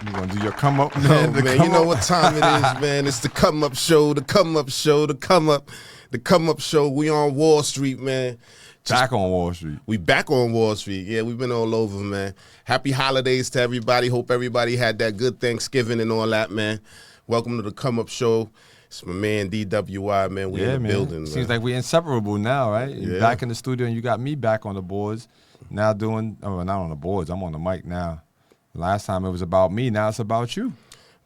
You gonna do your come up, man? Oh, man, you know what time it is, man. It's the come up show, the come up show, the come up show. We on Wall Street, man. Back on Wall Street. We back on Wall Street. Yeah, we've been all over, man. Happy holidays to everybody. Hope everybody had that good Thanksgiving and all that, man. Welcome to the come up show. It's my man DWI, man. We in the building, man. Seems like we're inseparable now, right? You're back in the studio and you got me back on the boards. Now not on the boards. I'm on the mic now. Last time it was about me. Now it's about you.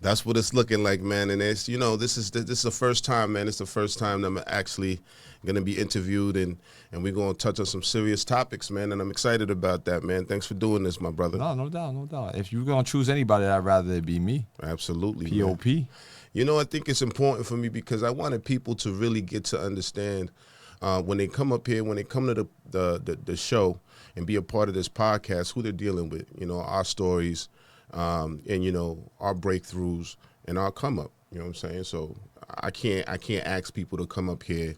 That's what it's looking like, man. And it's, this is the first time, man. It's the first time that I'm actually going to be interviewed, and we're going to touch on some serious topics, man. And I'm excited about that, man. Thanks for doing this, my brother. No doubt. If you're going to choose anybody, I'd rather it be me. Absolutely. P.O.P. Man. I think it's important for me because I wanted people to really get to understand when they come up here, when they come to the show and be a part of this podcast, who they're dealing with, our stories, and, our breakthroughs and our come up, you know what I'm saying? So I can't ask people to come up here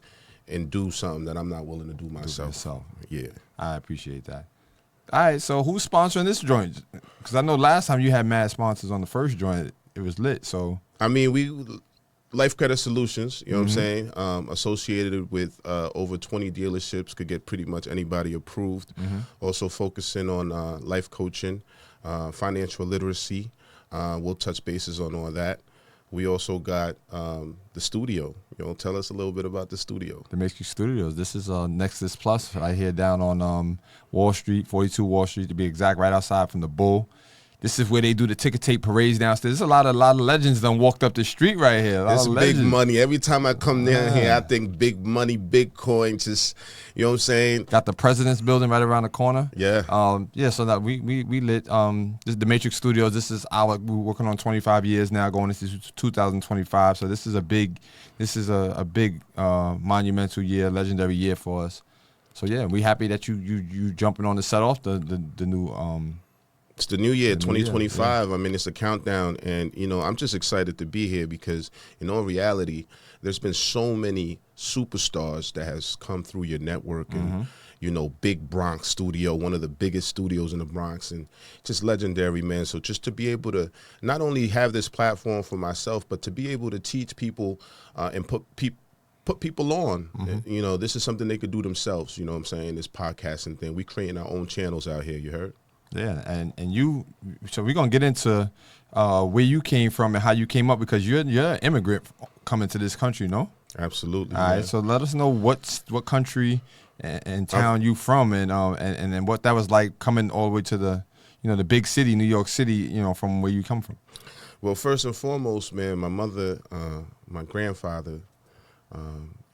and do something that I'm not willing to do myself. Yeah. I appreciate that. All right, so who's sponsoring this joint? Because I know last time you had mad sponsors on the first joint. It was lit, so. I mean, Life Credit Solutions, you know what I'm saying, associated with over 20 dealerships, could get pretty much anybody approved. Also focusing on life coaching, financial literacy. We'll touch bases on all that. We also got the studio. Tell us a little bit about the studio. The Matrix Studios. This is Nexus Plus right here down on Wall Street, 42 Wall Street to be exact, right outside from the Bull. This is where they do the ticker tape parades downstairs. There's a lot of legends done walked up the street right here. It's big money. Every time I come down here, I think big money, Bitcoin, just, you know what I'm saying? Got the President's Building right around the corner. Yeah. So that we lit. This is the Matrix Studios. This is we're working on 25 years now, going into 2025. So this is a big monumental year, legendary year for us. So yeah, we happy that you jumping on to set off the new It's the new year, 2025. Yeah. I mean, it's a countdown, and, I'm just excited to be here because, in reality, there's been so many superstars that has come through your network and, Big Bronx Studio, one of the biggest studios in the Bronx, and just legendary, man. So just to be able to not only have this platform for myself, but to be able to teach people and put people on. This is something they could do themselves, you know what I'm saying, this podcasting thing. We creating our own channels out here, you heard? Yeah, and you, so we're going to get into where you came from and how you came up, because you're an immigrant coming to this country, no? Absolutely. All right, so let us know what country and town you from, and what that was like coming all the way to the big city, New York City, from where you come from. Well, first and foremost, man, my mother, my grandfather,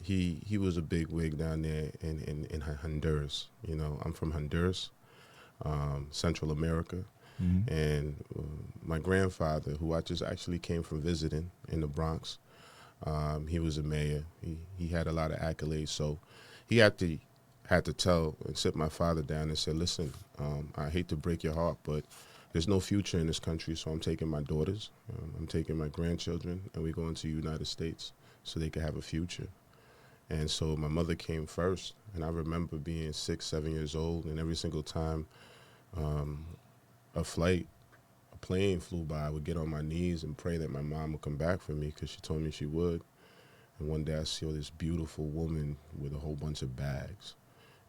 he was a big wig down there in Honduras. I'm from Honduras. Central America, and my grandfather, who I just actually came from visiting in the Bronx, he was a mayor. He had a lot of accolades, so he had to tell and sit my father down and say, listen, I hate to break your heart, but there's no future in this country, so I'm taking my daughters, I'm taking my grandchildren, and we're going to the United States so they can have a future. And so my mother came first, and I remember being 6, 7 years old, and every single time a plane flew by, I would get on my knees and pray that my mom would come back for me, because she told me she would. And one day I saw this beautiful woman with a whole bunch of bags,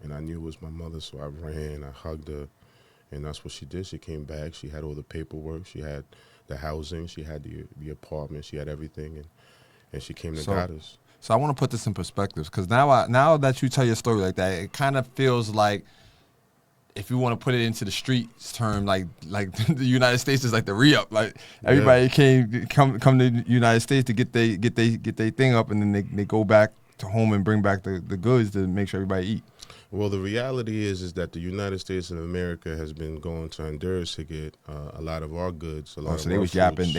and I knew it was my mother, so I ran, I hugged her, and that's what she did. She came back, she had all the paperwork, she had the housing, she had the apartment, she had everything, and she came to got us. So I want to put this in perspective, because now that you tell your story like that, it kind of feels like, if you want to put it into the streets term, like the United States is like the re-up. Like everybody come to the United States to get they thing up, and then they go back to home and bring back the goods to make sure everybody eat. Well, the reality is that the United States of America has been going to Honduras to get a lot of our goods. They was yapping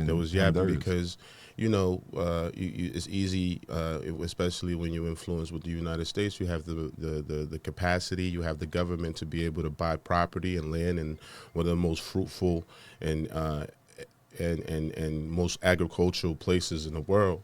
because it's easy, especially when you're influenced with the United States. You have the capacity, you have the government to be able to buy property and land in one of the most fruitful and most agricultural places in the world.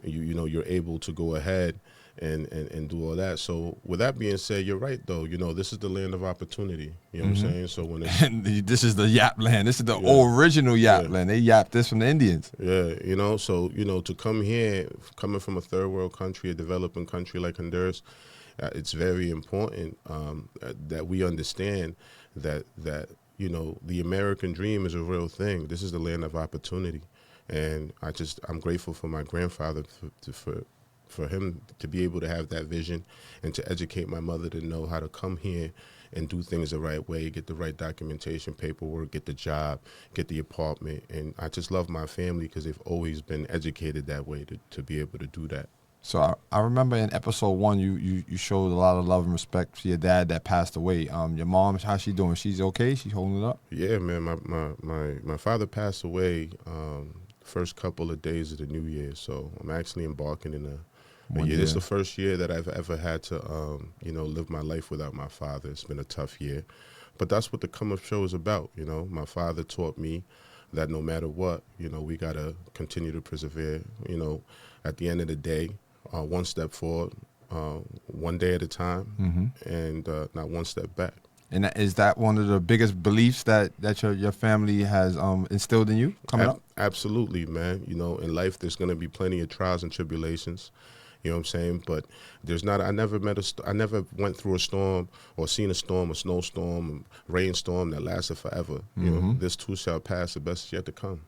You're able to go ahead and do all that. So with that being said, you're right though. This is the land of opportunity. You know what I'm saying? So when it's, And this is the Yap land. This is the Yeah. original Yap Yeah. land. They yapped this from the Indians. yeah, so to come here, coming from a third world country, a developing country like Honduras, it's very important that we understand that the American dream is a real thing. This is the land of opportunity, and I'm grateful for my grandfather for him to be able to have that vision and to educate my mother to know how to come here and do things the right way, get the right documentation, paperwork, get the job, get the apartment. And I just love my family because they've always been educated that way to be able to do that. So I remember in episode 1, you showed a lot of love and respect for your dad that passed away. Your mom, how's she doing? She's okay? She's holding it up? Yeah, man, my father passed away first couple of days of the new year. So I'm actually embarking in a year. This is the first year that I've ever had to, live my life without my father. It's been a tough year, but that's what the Come Up Show is about. My father taught me that no matter what, we gotta continue to persevere. At the end of the day, one step forward, one day at a time, and not one step back. And is that one of the biggest beliefs that your family has instilled in you coming up? Absolutely, man. In life, there's gonna be plenty of trials and tribulations. You know what I'm saying? But I never went through a storm or seen a storm, a snowstorm, a rainstorm that lasted forever. This too shall pass. The best is yet to come.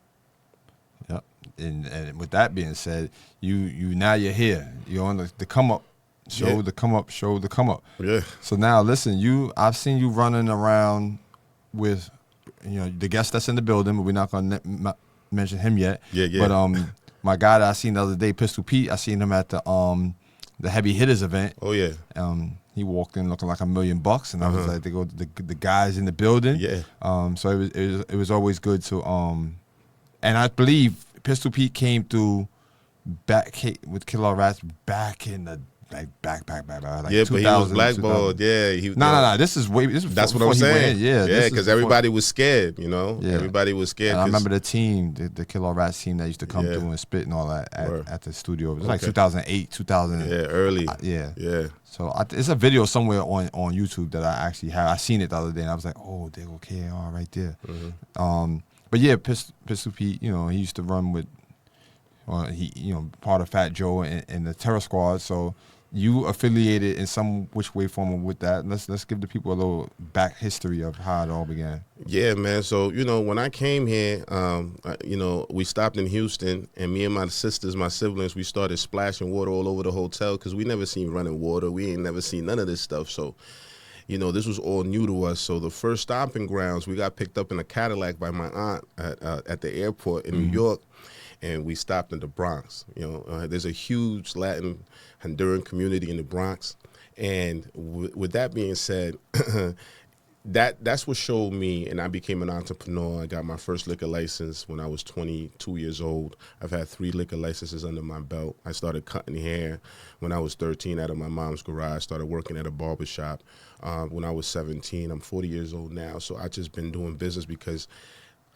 Yep. And with that being said, now you're here. You're on the come up show, the come up show, the come up. Yeah. So now listen, I've seen you running around with, the guest that's in the building, but we're not gonna mention him yet. Yeah. But my guy that I seen the other day, Pistol Pete, I seen him at the Heavy Hitters event. Oh yeah. He walked in looking like $1 million, and I was like, they go the guys in the building. Yeah. So it was always good to and I believe Pistol Pete came through with Killer Rats back in the back like yeah, but he was blackballed. 2000. Yeah, No. This is that's what I'm saying. Yeah, because everybody was scared. Yeah. Everybody was scared. And I remember the team, the Killer Rats team that used to come through and spit and all that at the studio. It was like 2008, 2000. Yeah, early. Yeah. So it's a video somewhere on YouTube that I actually have. I seen it the other day, and I was like, oh, they okay, all right there. But yeah, Pistol Pete, he used to run with, part of Fat Joe and the Terror Squad. So you affiliated in some which way form with that. Let's give the people a little back history of how it all began. Yeah, man. So when I came here, we stopped in Houston, and me and my siblings, we started splashing water all over the hotel because we never seen running water. We ain't never seen none of this stuff. So this was all new to us. So the first stomping grounds, we got picked up in a Cadillac by my aunt at the airport in New York, and we stopped in the Bronx. There's a huge Latin Honduran community in the Bronx, and with that being said, that's what showed me, and I became an entrepreneur. I got my first liquor license when I was 22 years old. I've had 3 liquor licenses under my belt. I started cutting hair when I was 13 out of my mom's garage. Started working at a barbershop when I was 17. I'm 40 years old now, so I just been doing business because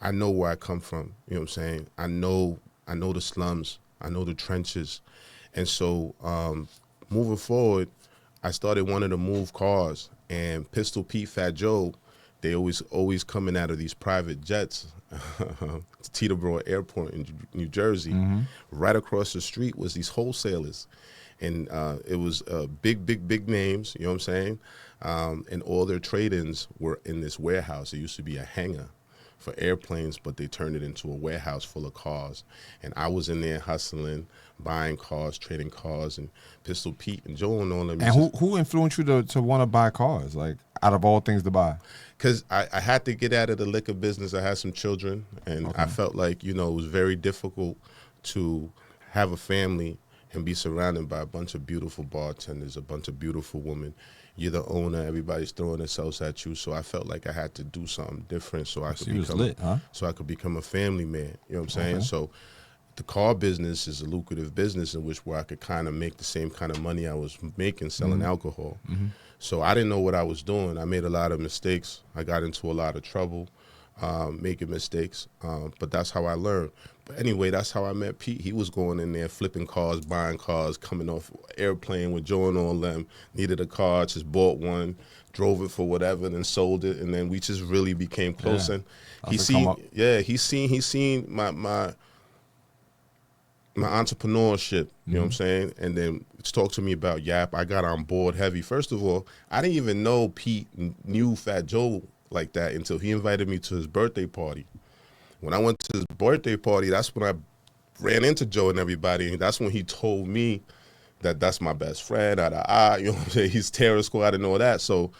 I know where I come from. You know what I'm saying? I know the slums. I know the trenches. And so moving forward, I started wanting to move cars. And Pistol Pete, Fat Joe, they always coming out of these private jets to Teterboro Airport in New Jersey. Right across the street was these wholesalers. And it was big names, you know what I'm saying? And all their trade-ins were in this warehouse. It used to be a hangar for airplanes, but they turned it into a warehouse full of cars. And I was in there hustling, buying cars, trading cars, and Pistol Pete and Joe and all them. And who influenced you to want to buy cars, like out of all things to buy? Because I had to get out of the liquor business. I had some children, and I felt like, it was very difficult to have a family and be surrounded by a bunch of beautiful bartenders, a bunch of beautiful women. You're the owner. Everybody's throwing themselves at you. So I felt like I had to do something different so I could become a family man. You know what I'm saying? So the car business is a lucrative business in which where I could kind of make the same kind of money I was making selling alcohol. So I didn't know what I was doing. I made a lot of mistakes. I got into a lot of trouble. making mistakes. But that's how I learned. But anyway, that's how I met Pete. He was going in there flipping cars, buying cars, coming off airplane with Joe and all them. Needed a car, just bought one, drove it for whatever, then sold it, and then we just really became close. Yeah. And That's a come up. he's seen my entrepreneurship, you know what I'm saying? And then talk to me about Yap. I got on board heavy. First of all, I didn't even know Pete knew Fat Joe like that until he invited me to his birthday party. When I went to his birthday party, that's when I ran into Joe and everybody, and that's when he told me that that's my best friend, you know what I'm saying? He's Terror Squad and all that. So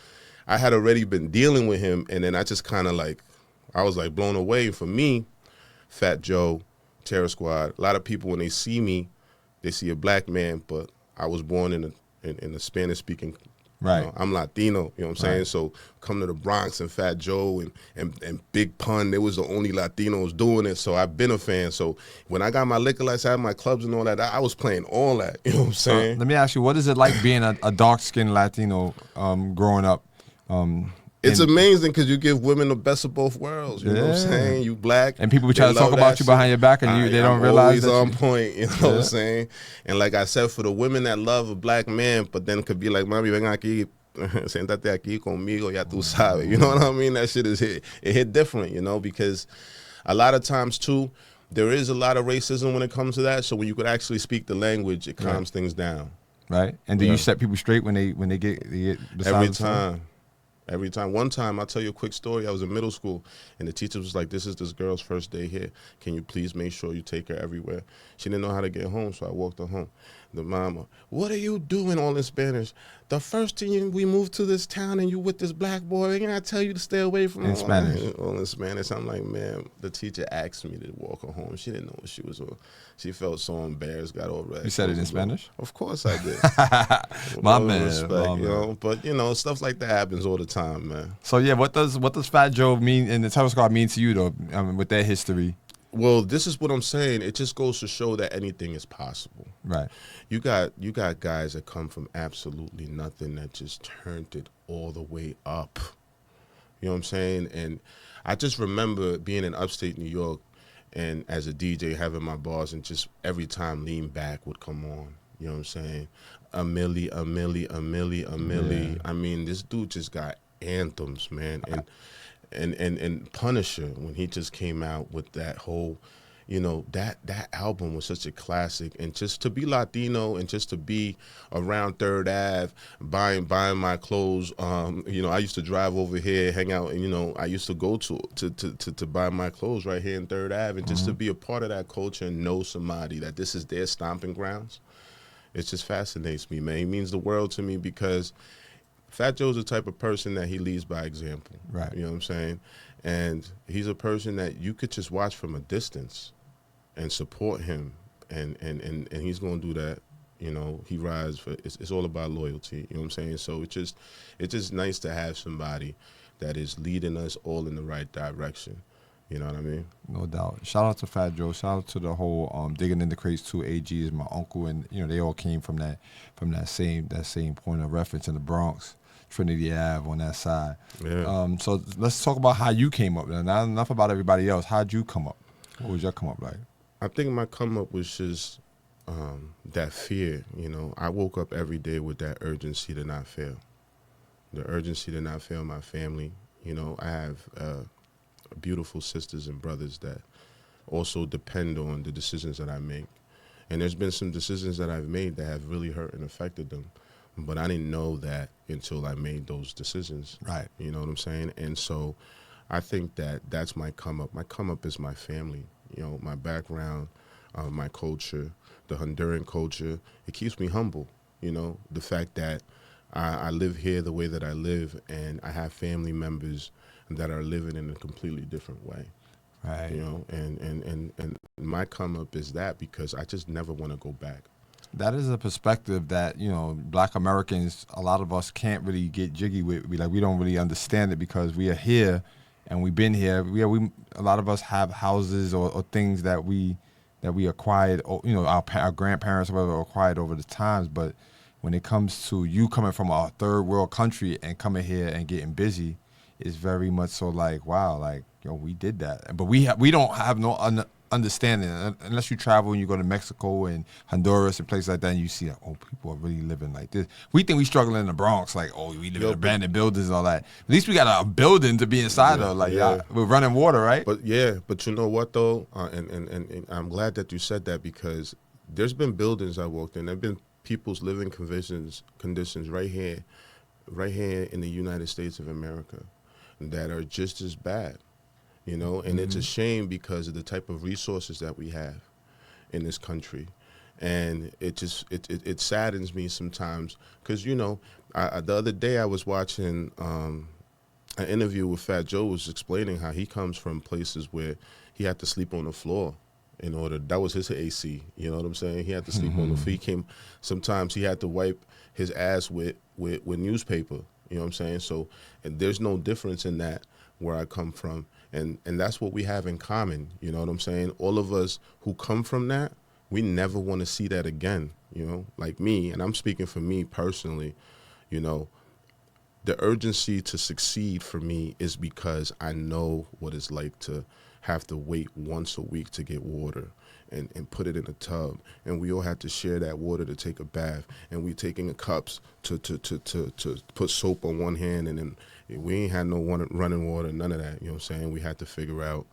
I had already been dealing with him, and then I just kind of like, I was like blown away. For me, Fat Joe, Terror Squad, a lot of people when they see me, they see a black man, but I was born in a Spanish-speaking. Right. I'm Latino, you know what I'm saying? Right. So come to the Bronx and Fat Joe and Big Pun, they was the only Latinos doing it, so I've been a fan. So when I got my liquor license, I had my clubs and all that, I was playing all that, you know what I'm saying? Let me ask you, what is it like being a dark-skinned Latino growing up? It's amazing because you give women the best of both worlds. You know what I'm saying? You black. And people try to talk about you behind your back and they don't realize that. I'm always on point, you know what I'm saying? And like I said, for the women that love a black man, but then could be like, mami, ven aquí, siéntate aquí conmigo, ya tú sabes. You know what I mean? That shit is hit. It hit different, you know, because a lot of times, too, there is a lot of racism when it comes to that. So when you could actually speak the language, it calms things down. Right. And do you set people straight when they get every time? Every time. One time, I'll tell you a quick story. I was in middle school, and the teacher was like, this is this girl's first day here. Can you please make sure you take her everywhere? She didn't know how to get home, so I walked her home. The mama, what are you doing all in Spanish? The first thing we moved to this town, and you with this black boy, and I tell you to stay away from in Spanish. All in Spanish. I'm like, man, the teacher asked me to walk her home. She didn't know what she was on. She felt so embarrassed, got all red. You said it in Spanish? Of course I did. My man. Respect, you know? But, you know, stuff like that happens all the time, man. So, yeah, what does Fat Joe mean and the Terror Squad mean to you, though, with their history? Well, this is what I'm saying. It just goes to show that anything is possible. Right. You got guys that come from absolutely nothing that just turned it all the way up. You know what I'm saying? And I just remember being in upstate New York and as a DJ having my bars and just every time Lean Back would come on. You know what I'm saying? A milli. Yeah. I mean, this dude just got anthems, man. And Punisher, when he just came out with that whole, you know, that album was such a classic. And just to be Latino and just to be around Third Ave, buying my clothes, you know, I used to drive over here, hang out, and, you know, I used to go to buy my clothes right here in Third Ave. And just to be a part of that culture and know somebody that this is their stomping grounds, it just fascinates me, man. He means the world to me because Fat Joe's the type of person that he leads by example. Right. You know what I'm saying? And he's a person that you could just watch from a distance and support him. And he's going to do that. You know, he rides for, it's all about loyalty. You know what I'm saying? So it's just nice to have somebody that is leading us all in the right direction. You know what I mean? No doubt. Shout out to Fat Joe. Shout out to the whole Digging in the Crates 2 AGs, my uncle, and you know they all came from that same point of reference in the Bronx, Trinity Ave on that side. Yeah. So let's talk about how you came up. Not enough about everybody else. How'd you come up? What was your come up like? I think my come up was just that fear. You know, I woke up every day with that urgency to not fail. The urgency to not fail my family. You know, I have beautiful sisters and brothers that also depend on the decisions that I make. And there's been some decisions that I've made that have really hurt and affected them. But I didn't know that until I made those decisions. Right. You know what I'm saying? And so I think that that's my come up. My come up is my family. You know, my background, my culture, the Honduran culture. It keeps me humble. You know, the fact that I live here the way that I live and I have family members that are living in a completely different way. Right. You know, and my come up is that because I just never want to go back. That is a perspective that, you know, Black Americans, a lot of us can't really get jiggy with. We don't really understand it because we are here and we've been here. A lot of us have houses or things that we acquired, or, you know, our grandparents or whatever acquired over the times. But when it comes to you coming from a third world country and coming here and getting busy, it's very much so like, wow, like yo, we did that. But we don't have no understanding unless you travel and you go to Mexico and Honduras and places like that, and you see that, oh, people are really living like this. We think we struggling in the Bronx, like, oh, we live in abandoned buildings and all that. At least we got a building to be inside of. Like, we're running water, right? But but you know what though, and I'm glad that you said that, because there's been buildings I walked in. There've been people's living conditions right here in the United States of America that are just as bad, you know. And it's a shame because of the type of resources that we have in this country, and it saddens me sometimes because, you know, the other day I was watching an interview with Fat Joe, was explaining how he comes from places where he had to sleep on the floor in order, that was his AC, you know what I'm saying? He had to sleep on the floor. Sometimes he had to wipe his ass with newspaper, you know what I'm saying? So, and there's no difference in that where I come from. And that's what we have in common, you know what I'm saying? All of us who come from that, we never want to see that again, you know? Like me, and I'm speaking for me personally, you know, the urgency to succeed for me is because I know what it's like to have to wait once a week to get water and put it in a tub, and we all have to share that water to take a bath, and we taking cups to put soap on one hand, and then we ain't had no running water, none of that, you know what I'm saying? We had to figure out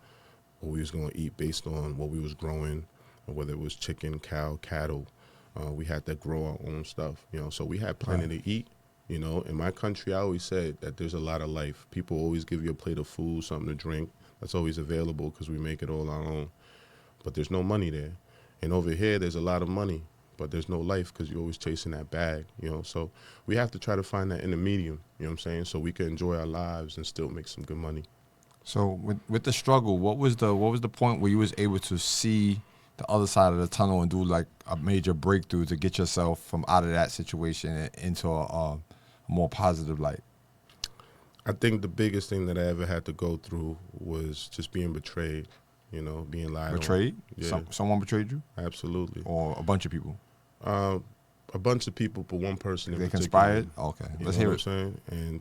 what we was going to eat based on what we was growing, or whether it was chicken, cow, cattle. We had to grow our own stuff, you know, so we had plenty to eat. You know, in my country, I always said that there's a lot of life. People always give you a plate of food, something to drink. That's always available because we make it all our own. But there's no money there. And over here, there's a lot of money, but there's no life because you're always chasing that bag, you know. So we have to try to find that in the medium, you know what I'm saying, so we can enjoy our lives and still make some good money. So with the struggle, what was the point where you was able to see the other side of the tunnel and do like a major breakthrough to get yourself from out of that situation into a more positive light? I think the biggest thing that I ever had to go through was just being betrayed, you know, being lied on. Betrayed? Yeah. Someone betrayed you? Absolutely. Or a bunch of people? A bunch of people, but one person in they particular. Conspired? Okay, let's hear what I'm saying. And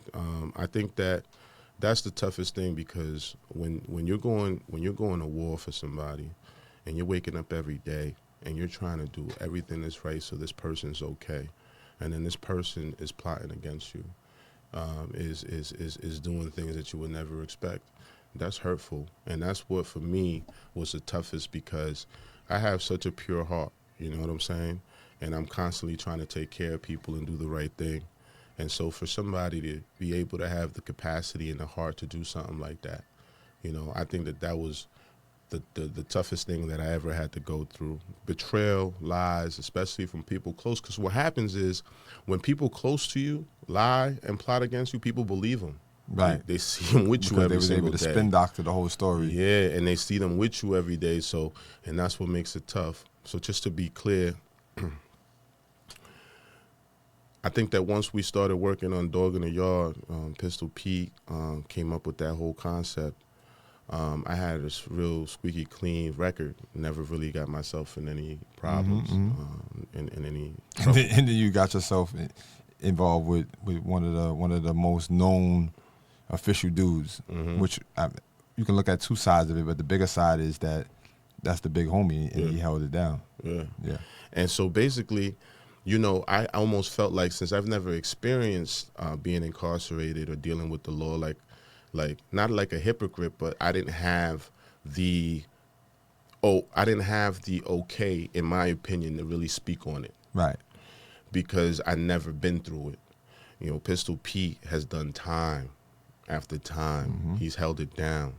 I think that's the toughest thing, because when you're going to war for somebody, and you're waking up every day and you're trying to do everything that's right so this person's okay, and then this person is plotting against you, is doing things that you would never expect. That's hurtful, and that's what for me was the toughest, because I have such a pure heart, you know what I'm saying, and I'm constantly trying to take care of people and do the right thing. And so for somebody to be able to have the capacity and the heart to do something like that, you know, I think that was the toughest thing that I ever had to go through. Betrayal, lies, especially from people close. Because what happens is when people close to you lie and plot against you, people believe them. Right. They see them with you every single day. They was able to spin doctor the whole story. Yeah, and they see them with you every day. So, and that's what makes it tough. So just to be clear, I think that once we started working on Dog in the Yard, Pistol Pete came up with that whole concept. I had this real squeaky clean record. Never really got myself in any problems, in any trouble. And then you got yourself involved with one of the most known official dudes, which you can look at two sides of it, but the bigger side is that's the big homie, and he held it down. Yeah. And so basically, you know, I almost felt like, since I've never experienced being incarcerated or dealing with the law, like not like a hypocrite, but I didn't have the okay, in my opinion, to really speak on it. Right. Because I never been through it. You know, Pistol Pete has done time after time. He's held it down.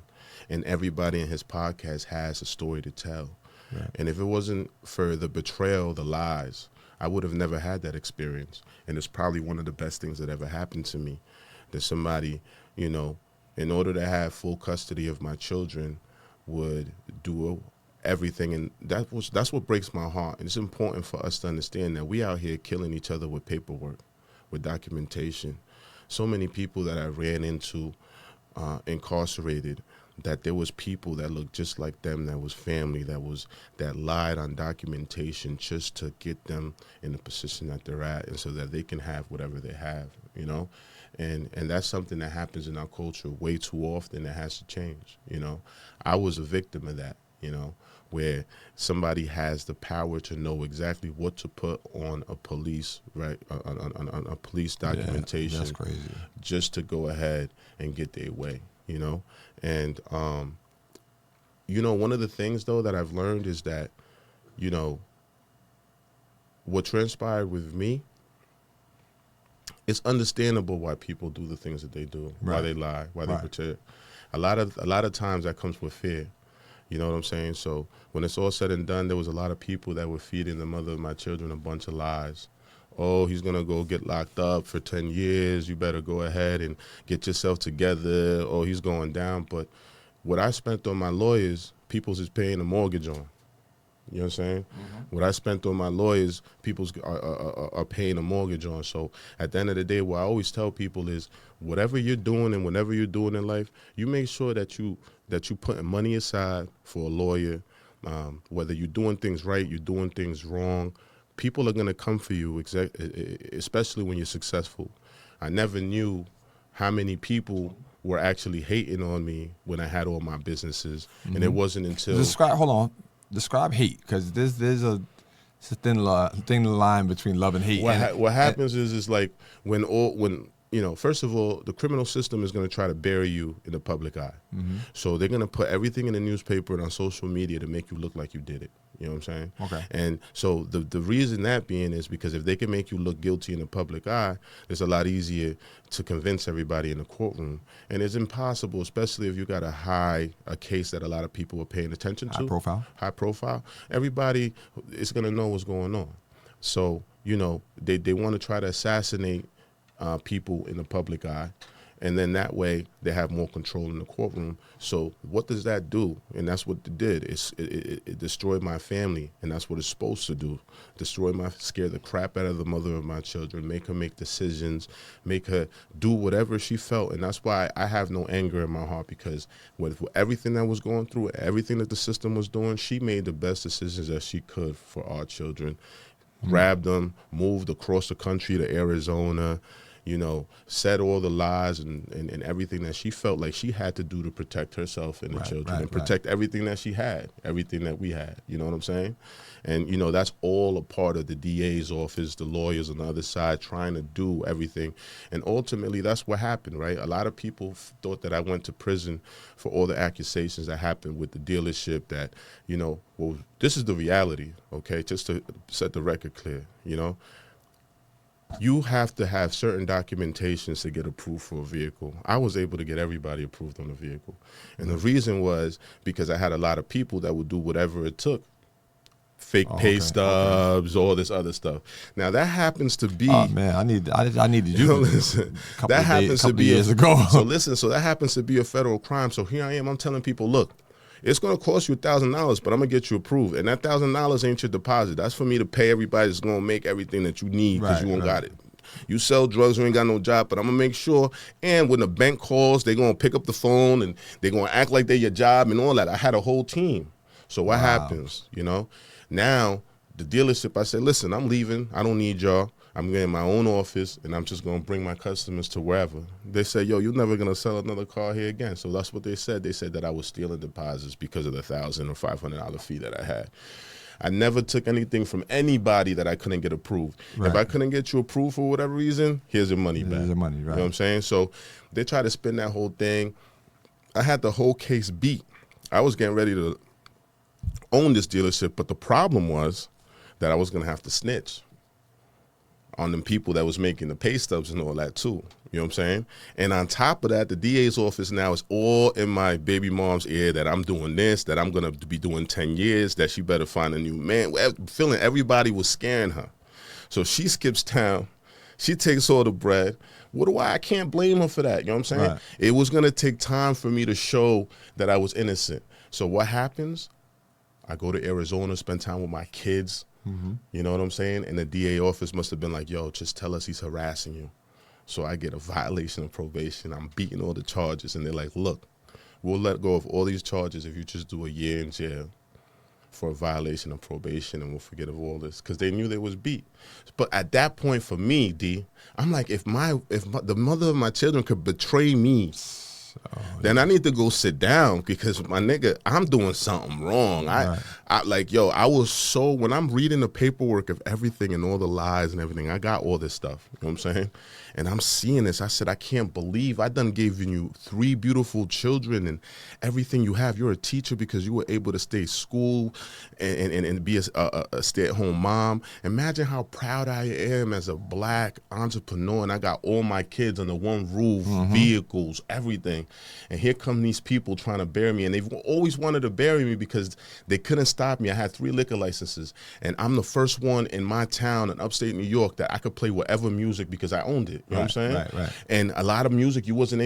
And everybody in his podcast has a story to tell. Right. And if it wasn't for the betrayal, the lies, I would have never had that experience. And it's probably one of the best things that ever happened to me, that somebody, you know, in order to have full custody of my children, would do everything. And that's what breaks my heart. And it's important for us to understand that we out here killing each other with paperwork, with documentation. So many people that I ran into incarcerated, that there was people that looked just like them, that was family, that lied on documentation just to get them in the position that they're at, and so that they can have whatever they have, you know. And that's something that happens in our culture way too often. That has to change, you know. I was a victim of that, you know, where somebody has the power to know exactly what to put on a police, right, on a police documentation, that's crazy, just to go ahead and get their way, you know. And you know, one of the things though that I've learned is that, you know, what transpired with me, it's understandable why people do the things that they do, right. why they lie, why they Right. pretend. A lot of times that comes with fear. You know what I'm saying? So when it's all said and done, there was a lot of people that were feeding the mother of my children a bunch of lies. Oh, he's going to go get locked up for 10 years. You better go ahead and get yourself together. Oh, he's going down. But what I spent on my lawyers, people's is paying a mortgage on. You know what I'm saying? Mm-hmm. What I spent on my lawyers, people's are paying a mortgage on. So at the end of the day, what I always tell people is, whatever you're doing and whatever you're doing in life, you make sure that you putting money aside for a lawyer. Whether you're doing things right, you're doing things wrong, people are gonna come for you, especially when you're successful. I never knew how many people were actually hating on me when I had all my businesses, mm-hmm. and it wasn't until Describe hate, because there's a thin line between love and hate. What happens is like when you know, first of all, the criminal system is going to try to bury you in the public eye. Mm-hmm. So they're going to put everything in the newspaper and on social media to make you look like you did it. You know what I'm saying? Okay. And so the reason that being is because if they can make you look guilty in the public eye, it's a lot easier to convince everybody in the courtroom. And it's impossible, especially if you got a case that a lot of people are paying attention to. High profile. Everybody is going to know what's going on. So, you know, they want to try to assassinate people in the public eye, and then that way they have more control in the courtroom. So what does that do? And that's what it did. It destroyed my family, and that's what it's supposed to do. Scare the crap out of the mother of my children, make her make decisions, make her do whatever she felt. And that's why I have no anger in my heart, because with everything that was going through, everything that the system was doing, she made the best decisions that she could for our children. Grabbed them, moved across the country to Arizona, you know, said all the lies and everything that she felt like she had to do to protect herself and the children and protect everything that she had, everything that we had. You know what I'm saying? And, you know, that's all a part of the DA's office, the lawyers on the other side trying to do everything. And ultimately, that's what happened, right? A lot of people thought that I went to prison for all the accusations that happened with the dealership that, you know, well, this is the reality, okay, just to set the record clear, you know. You have to have certain documentations to get approved for a vehicle. I was able to get everybody approved on the vehicle. And the reason was because I had a lot of people that would do whatever it took. Fake pay stubs, all this other stuff. Now that happens to be. Oh man, I needed you. To listen, that happens to be years ago. So that happens to be a federal crime. So here I am. I'm telling people, look, it's going to cost you $1,000, but I'm going to get you approved. And that $1,000 ain't your deposit. That's for me to pay everybody that's going to make everything that you need because you ain't got it. You sell drugs, you ain't got no job, but I'm going to make sure. And when the bank calls, they're going to pick up the phone and they're going to act like they're your job and all that. I had a whole team. So what happens, you know? Now, the dealership, I said, listen, I'm leaving. I don't need y'all. I'm getting my own office, and I'm just going to bring my customers to wherever. They said, yo, you're never going to sell another car here again. So that's what they said. They said that I was stealing deposits because of the $1,000 or $500 fee that I had. I never took anything from anybody that I couldn't get approved. Right. If I couldn't get you approved for whatever reason, here's your money back. Here's your money, right. You know what I'm saying? So they tried to spin that whole thing. I had the whole case beat. I was getting ready to own this dealership, but the problem was that I was going to have to snitch on them people that was making the pay stubs and all that too. You know what I'm saying? And on top of that, the DA's office now is all in my baby mom's ear that I'm doing this, that I'm going to be doing 10 years, that she better find a new man. Feeling everybody was scaring her. So she skips town. She takes all the bread. I can't blame her for that. You know what I'm saying? Right. It was going to take time for me to show that I was innocent. So what happens? I go to Arizona, spend time with my kids. Mm-hmm. You know what I'm saying? And the DA office must have been like, yo, just tell us he's harassing you. So I get a violation of probation. I'm beating all the charges. And they're like, look, we'll let go of all these charges if you just do a year in jail for a violation of probation, and we'll forget of all this, because they knew they was beat. But at that point, for me, D, I'm like, if the mother of my children could betray me, then I need to go sit down, because my nigga, I'm doing something wrong. I like, yo, I was so, when I'm reading the paperwork of everything and all the lies and everything, I got all this stuff, you know what I'm saying? And I'm seeing this. I said, I can't believe I done gave you 3 beautiful children and everything you have. You're a teacher because you were able to stay school and be a stay-at-home mom. Imagine how proud I am as a black entrepreneur, and I got all my kids under one roof, vehicles, everything. And here come these people trying to bury me, and they've always wanted to bury me because they couldn't stop me. I had 3 liquor licenses, and I'm the first one in my town in upstate New York that I could play whatever music because I owned it. You know what I'm saying? Right. And a lot of music, you wasn't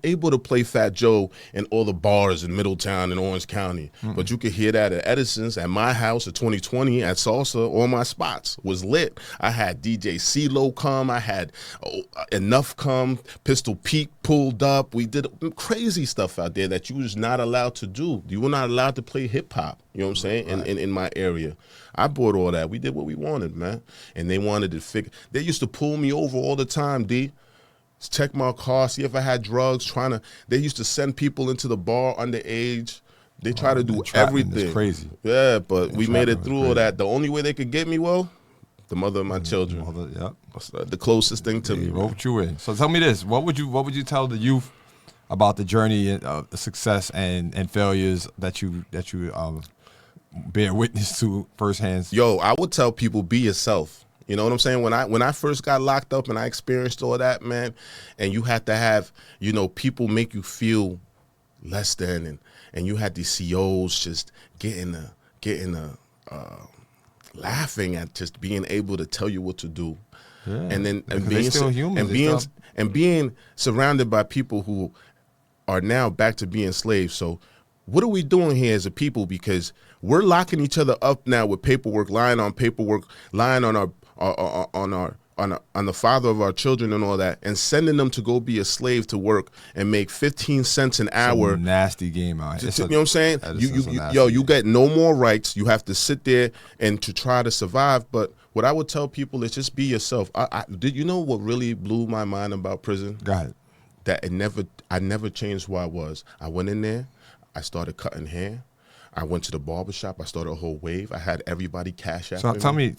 able to play Fat Joe in all the bars in Middletown and Orange County. But you could hear that at Edison's, at my house, at 2020, at Salsa. All my spots was lit. I had DJ CeeLo come. I had Enough come. Pistol Pete pulled up. We did crazy stuff out there that you was not allowed to do. You were not allowed to play hip hop. You know what I'm saying? In my area. I bought all that. We did what we wanted, man. And they wanted to figure. They used to pull me over all the time, D. Check my car, see if I had drugs. They used to send people into the bar underage. They try to do everything. It's crazy. Yeah, but we made it through all that. The only way they could get me, the mother of my children. The closest thing to me. Roped you in. So tell me this: what would you tell the youth about the journey of the success and failures that you bear witness to firsthand? Yo, I would tell people, be yourself. You know what I'm saying? When I first got locked up and I experienced all that, man, and you had to have, people make you feel less than, and you had these COs just getting laughing at just being able to tell you what to do. Yeah, and being surrounded by people who are now back to being slaves. So what are we doing here as a people? Because we're locking each other up now with paperwork, lying on the father of our children and all that, and sending them to go be a slave to work and make 15 cents an hour. It's a nasty game out. You know what I'm saying? You get no more rights. You have to sit there and to try to survive. But what I would tell people is just be yourself. Did you know what really blew my mind about prison? Go ahead. That I never changed who I was. I went in there. I started cutting hair. I went to the barbershop. I started a whole wave. I had everybody cash out. So tell me,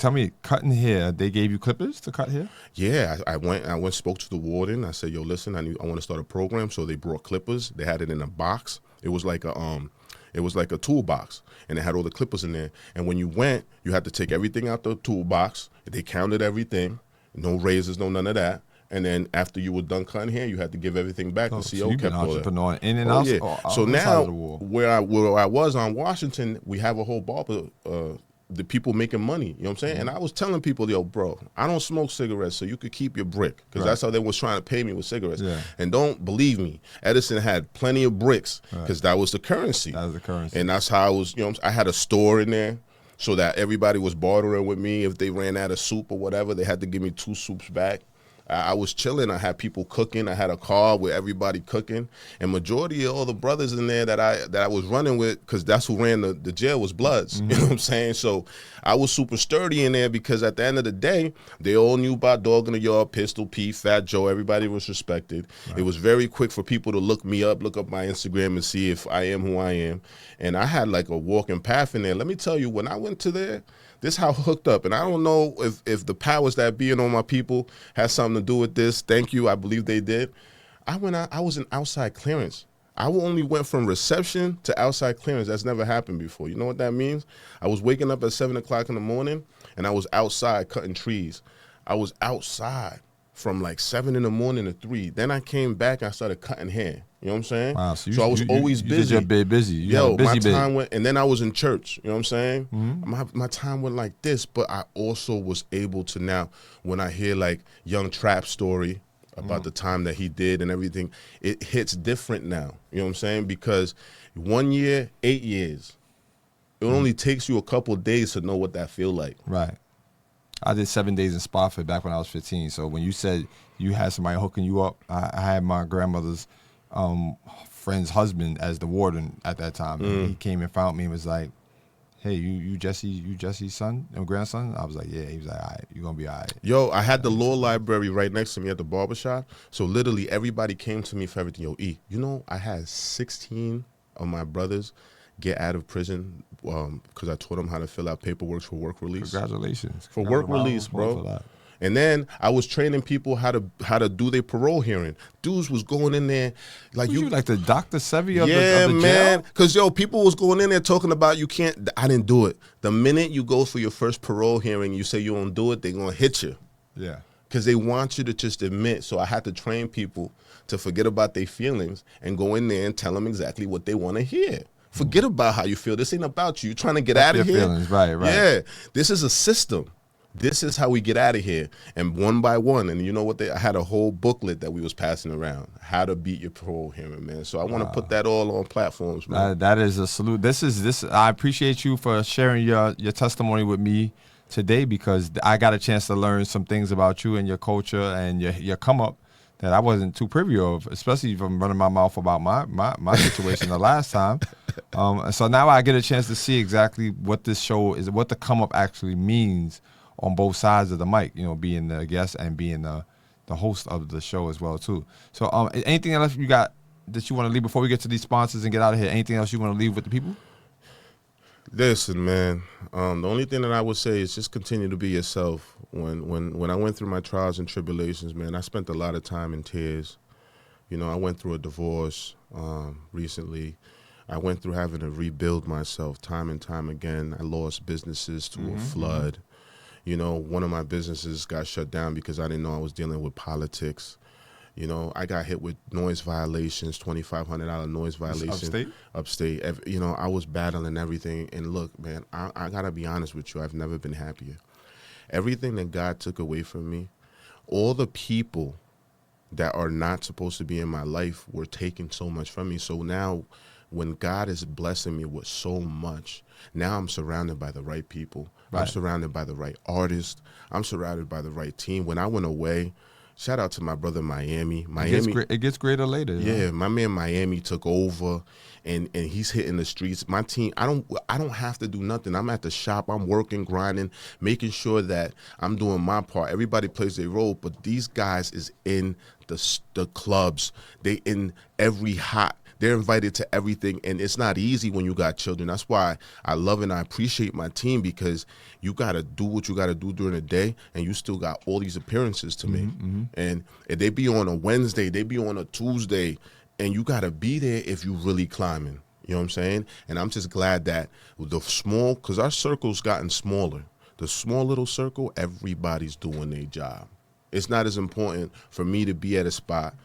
cutting hair, they gave you clippers to cut hair? Yeah, I went, spoke to the warden. I said, yo, listen, I want to start a program. So they brought clippers. They had it in a box. It was like a toolbox, and it had all the clippers in there. And when you went, you had to take everything out the toolbox. They counted everything. No razors, no none of that. And then after you were done cutting hair, you had to give everything back. The CO you've kept been all entrepreneur in and out. Yeah. So now, where I was on Washington, we have a whole barber, the people making money. You know what I'm saying? And I was telling people, yo, bro, I don't smoke cigarettes, so you could keep your brick, because that's how they was trying to pay me with cigarettes. Yeah. And don't believe me, Edison had plenty of bricks because that was the currency. That was the currency. And that's how I was. I had a store in there, so that everybody was bartering with me. If they ran out of soup or whatever, they had to give me 2 soups back. I was chilling. I had people cooking. I had a car with everybody cooking, and majority of all the brothers in there that I was running with, because that's who ran the jail, was Bloods. You know what I'm saying? So I was super sturdy in there, because at the end of the day, they all knew about Dog in the Yard, Pistol Pete, Fat Joe. Everybody was respected. Right. It was very quick for people to look me up, look up my Instagram, and see if I am who I am. And I had like a walking path in there. Let me tell you, when I went to there, this how hooked up. And I don't know if the powers that be on my people had something to do with this. Thank you. I believe they did. I was in outside clearance. I only went from reception to outside clearance. That's never happened before. You know what that means? I was waking up at 7 o'clock in the morning, and I was outside cutting trees. I was outside from like 7 in the morning to 3. Then I came back and I started cutting hair. You know what I'm saying? Wow, so I was always busy. You did your bit busy. My time went, and then I was in church. You know what I'm saying? Mm-hmm. My time went like this, but I also was able to now, when I hear like Young Trap story about the time that he did and everything, it hits different now. You know what I'm saying? Because 1 year, 8 years. It only takes you a couple of days to know what that feel like. Right. I did 7 days in Spofford back when I was 15. So when you said you had somebody hooking you up, I had my grandmother's friend's husband as the warden at that time. And he came and found me and was like, "Hey, you Jesse's son or grandson?" I was like, "Yeah." He was like, "All right, you're gonna be all right." Yo, I had the law library right next to me at the barbershop. So literally everybody came to me for everything. Yo, E, I had 16 of my brothers get out of prison because I taught them how to fill out paperwork for work release. Congratulations. For work release, bro. And then I was training people how to do their parole hearing. Dudes was going in there like you like the Dr. Sevi of the man. Jail? Because people was going in there talking about you can't. I didn't do it. The minute you go for your first parole hearing, you say you don't do it, they're gonna hit you. Yeah. Because they want you to just admit. So I had to train people to forget about their feelings and go in there and tell them exactly what they want to hear. Forget about how you feel. This ain't about you. You're trying to get out of here. Feelings. Right. Yeah. This is a system. This is how we get out of here. And one by one, and you know what? I had a whole booklet that we was passing around, how to beat your parole hearing, man. So I want to put that all on platforms, man. That is a salute. This. I appreciate you for sharing your testimony with me today, because I got a chance to learn some things about you and your culture and your come up that I wasn't too privy of, especially from running my mouth about my situation the last time. So now I get a chance to see exactly what this show is, what the come up actually means on both sides of the mic, being the guest and being the host of the show as well too. So anything else you got that you want to leave before we get to these sponsors and get out of here? Anything else you want to leave with the people? Listen, man, the only thing that I would say is just continue to be yourself. When I went through my trials and tribulations, man, I spent a lot of time in tears. I went through a divorce recently. I went through having to rebuild myself time and time again. I lost businesses to a flood. One of my businesses got shut down because I didn't know I was dealing with politics. I got hit with noise violations, $2,500 noise violation. Upstate. I was battling everything. And look, man, I got to be honest with you. I've never been happier. Everything that God took away from me, all the people that are not supposed to be in my life were taking so much from me. So now when God is blessing me with so much, now I'm surrounded by the right people. Right. I'm surrounded by the right artists. I'm surrounded by the right team. When I went away, shout out to my brother Miami. It gets greater later. Yeah, my man Miami took over, and he's hitting the streets. My team, I don't have to do nothing. I'm at the shop. I'm working, grinding, making sure that I'm doing my part. Everybody plays their role, but these guys is in the clubs. They in every hot. They're invited to everything, and it's not easy when you got children. That's why I love and I appreciate my team, because you got to do what you got to do during the day, and you still got all these appearances to make. And if they be on a Wednesday, they be on a Tuesday, and you got to be there if you really climbing. You know what I'm saying? And I'm just glad that because our circle's gotten smaller. The small little circle, everybody's doing their job. It's not as important for me to be at a spot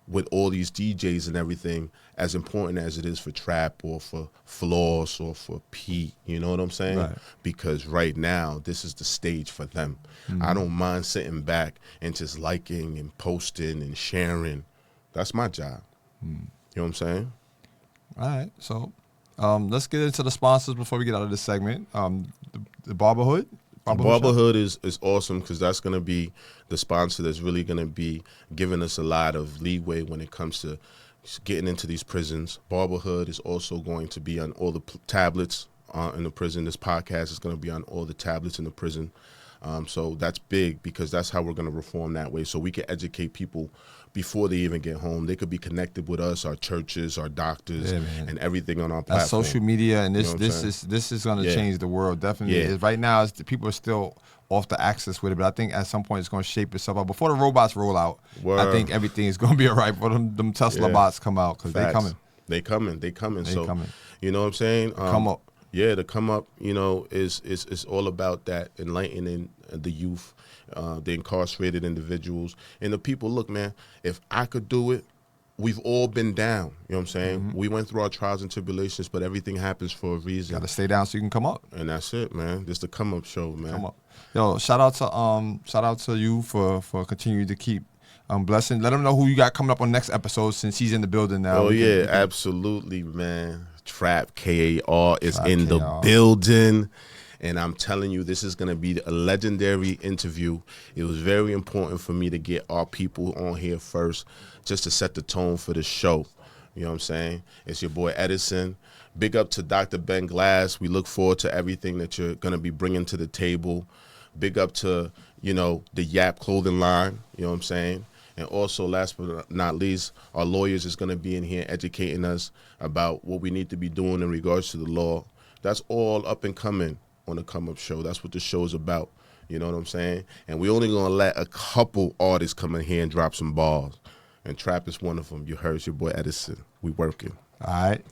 with all these DJs and everything as important as it is for Trap or for Floss or for Pete, you know what I'm saying? Right. Because right now, this is the stage for them. I don't mind sitting back and just liking and posting and sharing. That's my job. You know what I'm saying? All right, so let's get into the sponsors before we get out of this segment. The Barberhood. Barberhood is awesome, because that's going to be the sponsor that's really going to be giving us a lot of leeway when it comes to getting into these prisons. Barberhood is also going to be on all the tablets in the prison. This podcast is going to be on all the tablets in the prison. So that's big, because that's how we're going to reform that way, so we can educate people before they even get home. They could be connected with us, our churches, our doctors, and everything on our platform. That's social media, and this is going to change the world, definitely. Yeah. Right now, people are still off the axis with it, but I think at some point it's going to shape itself out. Before the robots roll out, I think everything is going to be all right for them Tesla bots come out, because they're coming. They coming. You know what I'm saying? Come up. Yeah, the come up, is all about that, enlightening the youth, the incarcerated individuals, and the people. Look, man, if I could do it, we've all been down. You know what I'm saying? We went through our trials and tribulations, but everything happens for a reason. Got to stay down so you can come up. And that's it, man. This the come up show, man. Come up. Yo, shout out to you for continuing to keep blessing. Let them know who you got coming up on next episode, since he's in the building now. Oh, yeah, absolutely, man. Trap KAR is in the building, and I'm telling you, this is going to be a legendary interview. It was very important for me to get our people on here first, just to set the tone for the show, You know what I'm saying? It's your boy Edison. Big up to Dr. Ben Glass. We look forward to everything that you're going to be bringing to the table. Big up to, the Yap clothing line. You know what I'm saying? And also, last but not least, our lawyers is going to be in here educating us about what we need to be doing in regards to the law. That's all up and coming on the Come Up Show. That's what the show's about. You know what I'm saying? And we only going to let a couple artists come in here and drop some balls. And Trap is one of them. You heard your boy Edison. We working. All right.